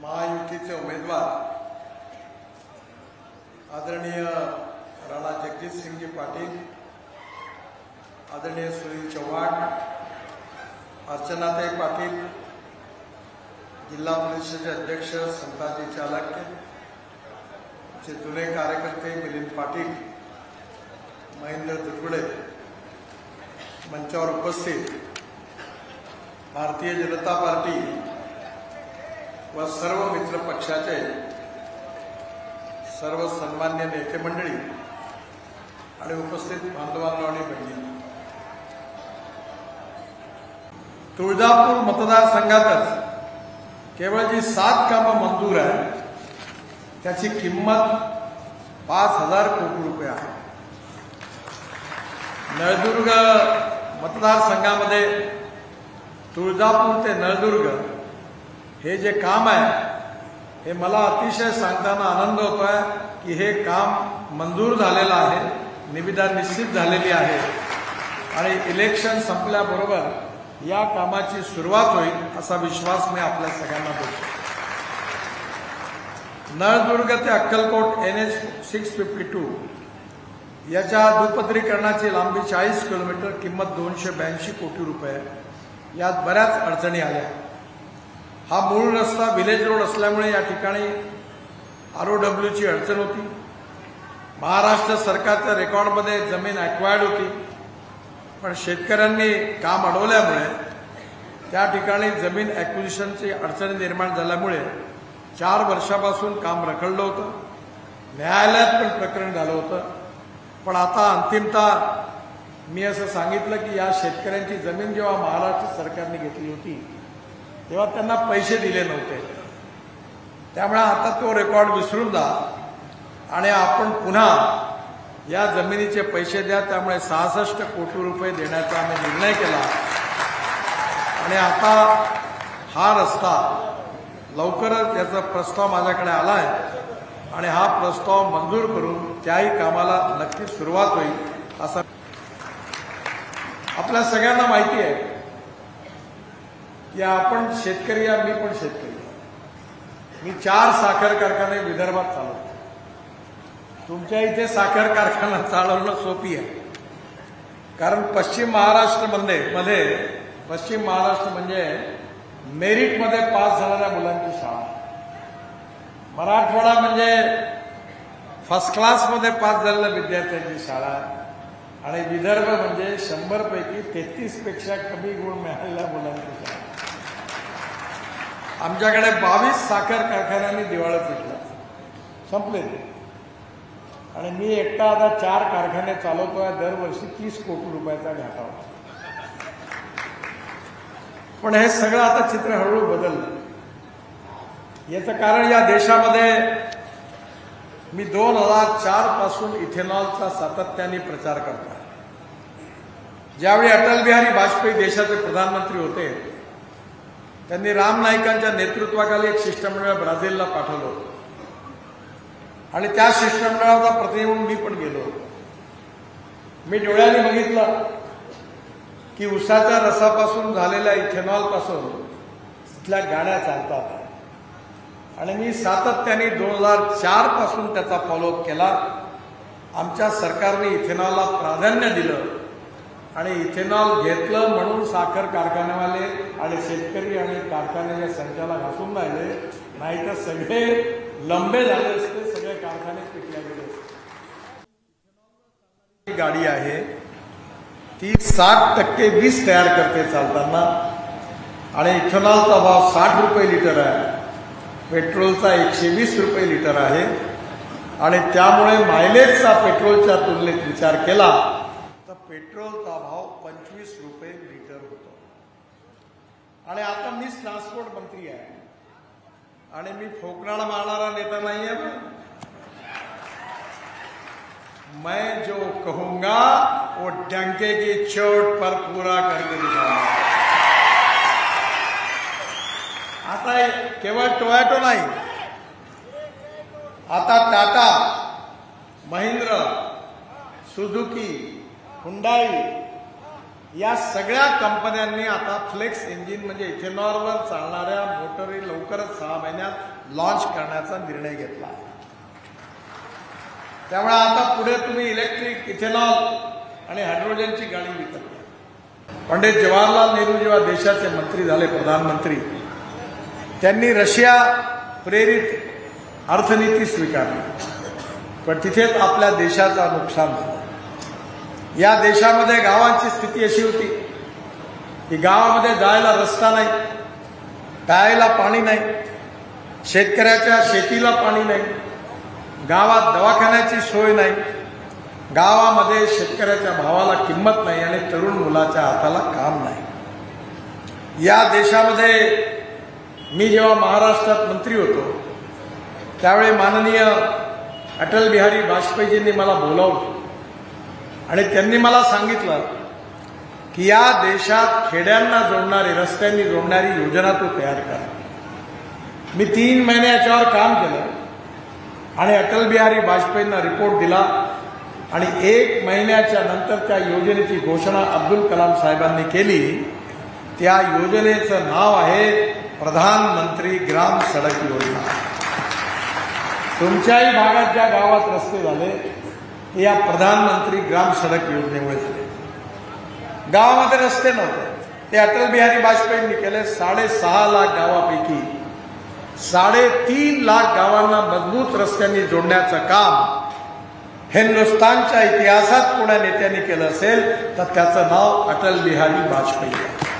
महायुतीचे उमेदवार आदरणीय राणा जगजितसिंहजी पाटील, आदरणीय सुनील चव्हाण, अर्चनाताई पाटील, जिल्हा परिषदेचे अध्यक्ष संताजी चालक्य, चे जुने कार्यकर्ते मिलिंद पाटील, महेंद्र दुर्गुडे, मंचावर उपस्थित भारतीय जनता पार्टी व सर्व मित्र पक्षाचे सर्व सन्मान्य नेते मंडळी आणि उपस्थित बांधवांनो आणि बहिणींनो, तुळजापूर मतदारसंघातच केवळ जी 7 कामं मंजूर आहे त्याची किंमत 5,000 कोटी रुपये आहे। नळदुर्ग मतदारसंघामध्ये तुळजापूर ते नळदुर्ग हे जे काम आहे हे मला अतिशय सांगताना आनंद होतोय की हे काम मंजूर झालेलं आहे, निविदा निश्चित झालेली आहे आणि इलेक्शन संपल्याबरोबर या कामाची सुरुवात होईल असा विश्वास मी आपल्या सगळ्यांना देतो। नळदुर्ग ते अक्कलकोट NH 652 याच्या दुपदरीकरणाची लांबी 40 किलोमीटर, किंमत 282 कोटी रुपये। यात बऱ्याच अडचणी आल्या। हा मूळ रस्ता विलेज रोड असल्यामुळे या ठिकाणी ROWची अडचण होती। महाराष्ट्र सरकारच्या रेकॉर्डमध्ये जमीन ॲक्वायर्ड होती, पण शेतकऱ्यांनी काम अडवल्यामुळे त्या ठिकाणी जमीन ॲक्विजिशनची अडचणी निर्माण झाल्यामुळे 4 वर्षापासून काम रखडलं होतं। न्यायालयात पण प्रकरण झालं होतं, पण आता अंतिमतः मी असं सांगितलं की या शेतकऱ्यांची जमीन जेव्हा महाराष्ट्र सरकारने घेतली होती तेव्हा त्यांना पैसे दिले नव्हते, त्यामुळे आता तो रेकॉर्ड विसरून जा आणि आपण पुन्हा या जमिनीचे पैसे द्या। त्यामुळे 66 कोटी रुपये देण्याचा आम्ही निर्णय केला आणि आता हा रस्ता लवकरच याचा प्रस्ताव माझ्याकडे आला आहे आणि हा प्रस्ताव मंजूर करून त्याही कामाला नक्कीच सुरुवात होईल असं आपल्या सगळ्यांना माहिती आहे की आपण शेतकरी आहे, मी पण शेतकरी। मी 4 साखर कारखाने विदर्भात चालवतो। तुमच्या इथे साखर कारखाना चालवणं सोपी आहे, कारण पश्चिम महाराष्ट्र म्हणजे मेरिटमध्ये पास झालेल्या मुलांची शाळा, मराठवाडा म्हणजे फर्स्ट क्लासमध्ये पास झालेल्या विद्यार्थ्यांची शाळा आणि विदर्भ म्हणजे 100 पैकी 33 पेक्षा कमी गुण मिळालेल्या मुलांची शाळा। आमच्याकडे 22 साखर कारखान्यांनी दिवाळं पिटलं, संपले आणि मी एकटा आता 4 कारखाने चालवतोय। दरवर्षी 30 कोटी रुपयाचा घाटा होता, पण हे सगळं आता चित्र हळूहळू बदललं। याचं कारण या देशामध्ये मी 2004 पासून इथेनॉलचा सातत्याने प्रचार करतो। ज्यावेळी अटल बिहारी वाजपेयी देशाचे प्रधानमंत्री होते त्यांनी राम नाईकांच्या नेतृत्वाखाली एक शिष्टमंडळ ब्राझीलला पाठवलं होतं आणि त्या शिष्टमंडळाचा प्रतिनिधी म्हणून मी पण गेलो होतो। मी डोळ्यांनी बघितलं की उसाच्या रसापासून झालेल्या इथेनॉलपासून तिथल्या गाड्या चालतात आणि मी सातत्याने 2004 पासून त्याचा फॉलोअप केला। आमच्या सरकारने इथेनॉलला प्राधान्य दिलं आणि इथेनॉल घेतलं म्हणून साखर कारखानेवाले आणि शेतकरी आणि कारखान्याच्या संख्याला घासून राहिले, नाही तर सगळे लंबे झाले असते, सगळे कारखाने पिटले गेले असते। गाडी आहे ती 60% वीज तयार करते चालताना आणि इथेनॉलचा भाव 60 रुपये लिटर आहे, पेट्रोलचा 120 रुपये लिटर आहे आणि त्यामुळे मायलेजचा पेट्रोलच्या तुलनेत विचार केला तर पेट्रोलचा भाव 25 रुपये लिटर होतो। आणि आता मीच ट्रान्सपोर्ट मंत्री आहे आणि मी फोकराड मारणारा नेता नाही आहे। मैं जो कहूंगा वो डंके की चोट पर पूरा करके दिखाऊंगा। आता केवळ टोयोटो नाही, आता टाटा, महिंद्रा, सुझुकी, हुंडाई या सगळ्या कंपन्यांनी आता फ्लेक्स इंजिन म्हणजे इथेनॉलवर चालणाऱ्या मोटरी लवकरच 6 महिन्यात लॉन्च करण्याचा निर्णय घेतला. त्यामुळे आता पुढे तुम्ही इलेक्ट्रिक, इथेनॉल आणि हायड्रोजनची गाडी विकत घ्या. पंडित जवाहरलाल नेहरू जेव्हा देशाचे मंत्री झाले, प्रधानमंत्री, त्यांनी रशिया प्रेरित अर्थनीती स्वीकारली, पण तिथेच आपल्या देशाचा नुकसान झालं. या देशामध्ये गावांची स्थिती अशी होती की गावामध्ये जायला रस्ता नाही, प्यायला पाणी नाही, शेतकऱ्याच्या शेतीला पाणी नाही, गावात दवाखान्याची सोय नाही, गावामध्ये शेतकऱ्याच्या भावाला किंमत नाही आणि तरुण मुलाच्या हाताला काम नाही. या देशामध्ये मी जेव्हा महाराष्ट्रात मंत्री होतो त्यावेळी माननीय अटल बिहारी वाजपेयीजींनी मला बोलावलं आणि त्यांनी मला सांगितलं की या देशात खेड्यांना जोडणारी, रस्त्यांनी जोडणारी योजना तू तयार कर. मी 3 महिने याच्यावर काम केलं आणि अटल बिहारी वाजपेयींना रिपोर्ट दिला आणि 1 महिन्याच्या नंतर त्या योजनेची घोषणा अब्दुल कलाम साहेबांनी केली. त्या योजनेचं नाव आहे प्रधानमंत्री ग्राम सडक योजना. तुमच्याही भागात ज्या गावात रस्ते झाले ते या प्रधानमंत्री ग्राम सडक योजनेमुळे झाले. गावामध्ये रस्ते नव्हते, ते अटल बिहारी वाजपेयींनी केले. 6.5 लाख गावापैकी 3.5 लाख गावांना मजबूत रस्त्यांनी जोडण्याचं काम हिंदुस्थानच्या इतिहासात कोणा नेत्यांनी केलं असेल तर त्याचं नाव अटल बिहारी वाजपेयी आहे.